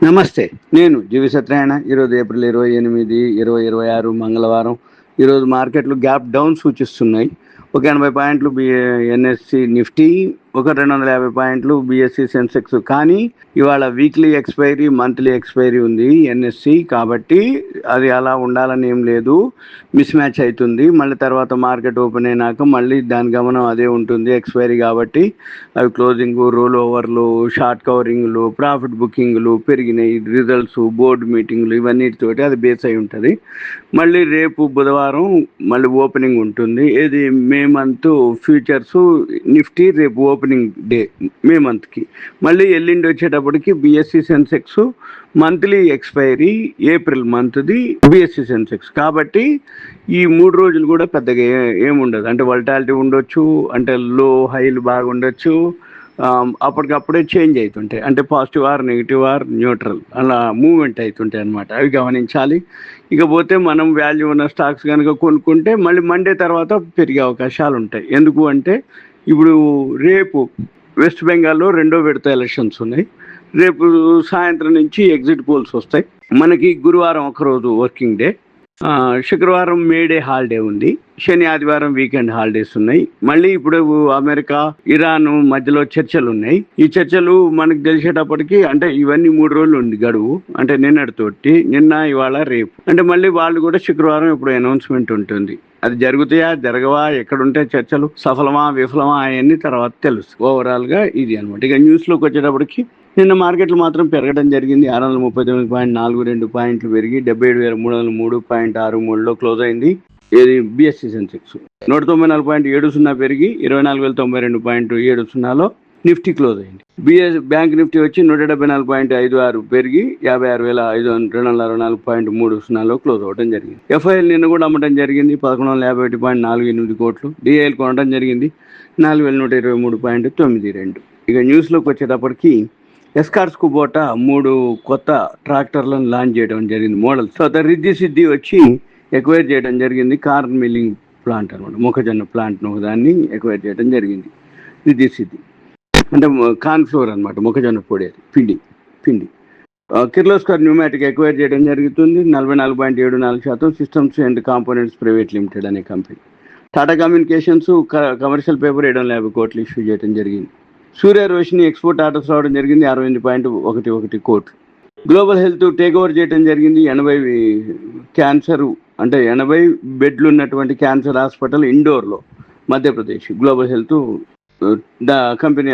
నమస్తే. నేను జీవి సత్యనారాయణ. ఈరోజు ఏప్రిల్ 28, 2026 మంగళవారం. ఈరోజు మార్కెట్లు గ్యాప్ డౌన్ సూచిస్తున్నాయి. ఒక 80 పాయింట్లు ఎన్ఎస్సి నిఫ్టీ, ఒక 250 పాయింట్లు బిఎస్సి సెన్సెక్స్. కానీ ఇవాళ వీక్లీ ఎక్స్పైరీ, మంత్లీ ఎక్స్పైరీ ఉంది ఎన్ఎస్సి. కాబట్టి అది అలా ఉండాలని ఏం లేదు, మిస్ మ్యాచ్ అవుతుంది. మళ్ళీ తర్వాత మార్కెట్ ఓపెన్ అయినాక మళ్ళీ దాని గమనం అదే ఉంటుంది, ఎక్స్పైరీ కాబట్టి. అవి క్లోజింగ్, రోల్ ఓవర్లు, షార్ట్ కవరింగ్లు, ప్రాఫిట్ బుకింగ్లు పెరిగినాయి. రిజల్ట్స్, బోర్డు మీటింగ్లు ఇవన్నిటితోటి అది బేస్ అయి ఉంటుంది. మళ్ళీ రేపు బుధవారం మళ్ళీ ఓపెనింగ్ ఉంటుంది. ఏది మే మంత్ ఫ్యూచర్స్ నిఫ్టీ రేపు ఓపెనింగ్ డే మే మంత్కి. మళ్ళీ ఎల్లుండి వచ్చేటప్పటికి BSE Sensex monthly expiry April మంత్ది బిఎస్సి సెన్సెక్స్. కాబట్టి ఈ 3 రోజులు కూడా పెద్దగా ఏముండదు. అంటే వల్టాలిటీ ఉండొచ్చు, అంటే లో హైలు బాగా ఉండొచ్చు, అప్పటికప్పుడే చేంజ్ అవుతుంటాయి. అంటే positive or negative or neutral అలా మూవ్మెంట్ అవుతుంటాయి అన్నమాట. అవి గమనించాలి. ఇకపోతే మనం వాల్యూ ఉన్న స్టాక్స్ కనుక కొనుక్కుంటే మళ్ళీ మండే తర్వాత పెరిగే అవకాశాలు ఉంటాయి. ఎందుకు అంటే ఇప్పుడు రేపు వెస్ట్ బెంగాల్లో 2వ విడత ఎలక్షన్స్ ఉన్నాయి. రేపు సాయంత్రం నుంచి ఎగ్జిట్ పోల్స్ వస్తాయి. మనకి గురువారం ఒకరోజు వర్కింగ్ డే, శుక్రవారం మేడే హాలిడే ఉంది, శని ఆదివారం వీకెండ్ హాలిడేస్ ఉన్నాయి. మళ్ళీ ఇప్పుడు అమెరికా ఇరాన్ మధ్యలో చర్చలు ఉన్నాయి. ఈ చర్చలు మనకు తెలిసేటప్పటికి అంటే ఇవన్నీ 3 రోజులు ఉంది గడువు. అంటే నిన్నటితోటి, నిన్న ఇవాళ రేపు, అంటే మళ్ళీ వాళ్ళు కూడా శుక్రవారం ఇప్పుడు అనౌన్స్మెంట్ ఉంటుంది. అది జరుగుతాయా జరగవా, ఎక్కడుంటే చర్చలు సఫలమా విఫలమా అవన్నీ తర్వాత తెలుస్తుంది. ఓవరాల్ గా ఇది అనమాట. ఇక న్యూస్ లోకి వచ్చేటప్పటికి నిన్న మార్కెట్లు మాత్రం పెరగడం జరిగింది. 639.42 పాయింట్లు పెరిగి 77,303.63లో క్లోజ్ అయింది. ఏది బిఎస్సి సెన్సెక్స్ 194.70 పెరిగి 24,092.70లో నిఫ్టీ క్లోజ్ అయింది. బ్యాంక్ నిఫ్టీ వచ్చి 174.56 పెరిగి 56,264.30లో క్లోజ్ అవ్వడం జరిగింది. ఎఫ్ఐఎల్ నిన్న కూడా అమ్మటం జరిగింది. 1151.48 కోట్లు. డిఐఎల్ కొనడం జరిగింది 4,123.92. ఇక న్యూస్లోకి వచ్చేటప్పటికి ఎస్కార్ట్స్ కుబోటా 3 కొత్త ట్రాక్టర్లను లాంచ్ చేయడం జరిగింది, మోడల్స్. తర్వాత రిద్ధి సిద్ధి వచ్చి ఎక్వైర్ చేయడం జరిగింది. కార్న్ మిల్లింగ్ ప్లాంట్ అనమాట, మొక్కజొన్న ప్లాంట్ దాన్ని ఎక్వైర్ చేయడం జరిగింది. రిద్ధి సిద్ధి అంటే కార్న్ ఫ్లోర్ అనమాట, మొక్కజొన్న పొడి, అది పిండి. కిర్లోస్కర్ న్యూమాటిక్ ఎక్వైర్ చేయడం జరుగుతుంది. 44.74% systems and components private limited అనే కంపెనీ. టాటా కమ్యూనికేషన్స్ కమర్షియల్ పేపర్ 750 కోట్లు ఇష్యూ చేయడం జరిగింది. సూర్య రోషిని ఎక్స్పోర్ట్ ఆర్డర్స్ రావడం జరిగింది 68.11 కోట్లు. గ్లోబల్ హెల్త్ టేక్ ఓవర్ చేయడం జరిగింది. 80 క్యాన్సర్ అంటే 80 బెడ్లు ఉన్నటువంటి cancer hospital ఇండోర్లో, Madhya Pradesh. Global health company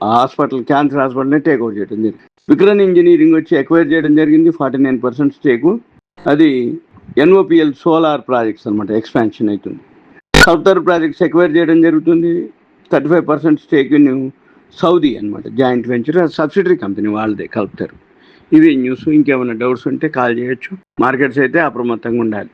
hospital, cancer హాస్పిటల్ని టేక్ ఓవర్ చేయడం జరిగింది. విక్రమ్ ఇంజనీరింగ్ వచ్చి ఎక్వైర్ చేయడం జరిగింది 49% స్టేకు. అది ఎన్ఓపిఎల్ సోలార్ ప్రాజెక్ట్స్ అనమాట, ఎక్స్పాన్షన్ అవుతుంది. కల్ప్టర్ ప్రాజెక్ట్స్ ఎక్వైర్ చేయడం జరుగుతుంది 35% స్టేక్ ఇన్ సౌదీ అనమాట, జాయింట్ వెంచర్, సబ్సిడరీ కంపెనీ వాళ్ళదే కల్ప్టర్. ఇవి న్యూస్. ఇంకేమైనా డౌట్స్ ఉంటే కాల్ చేయొచ్చు. మార్కెట్స్ అయితే అప్రమత్తంగా ఉండాలి.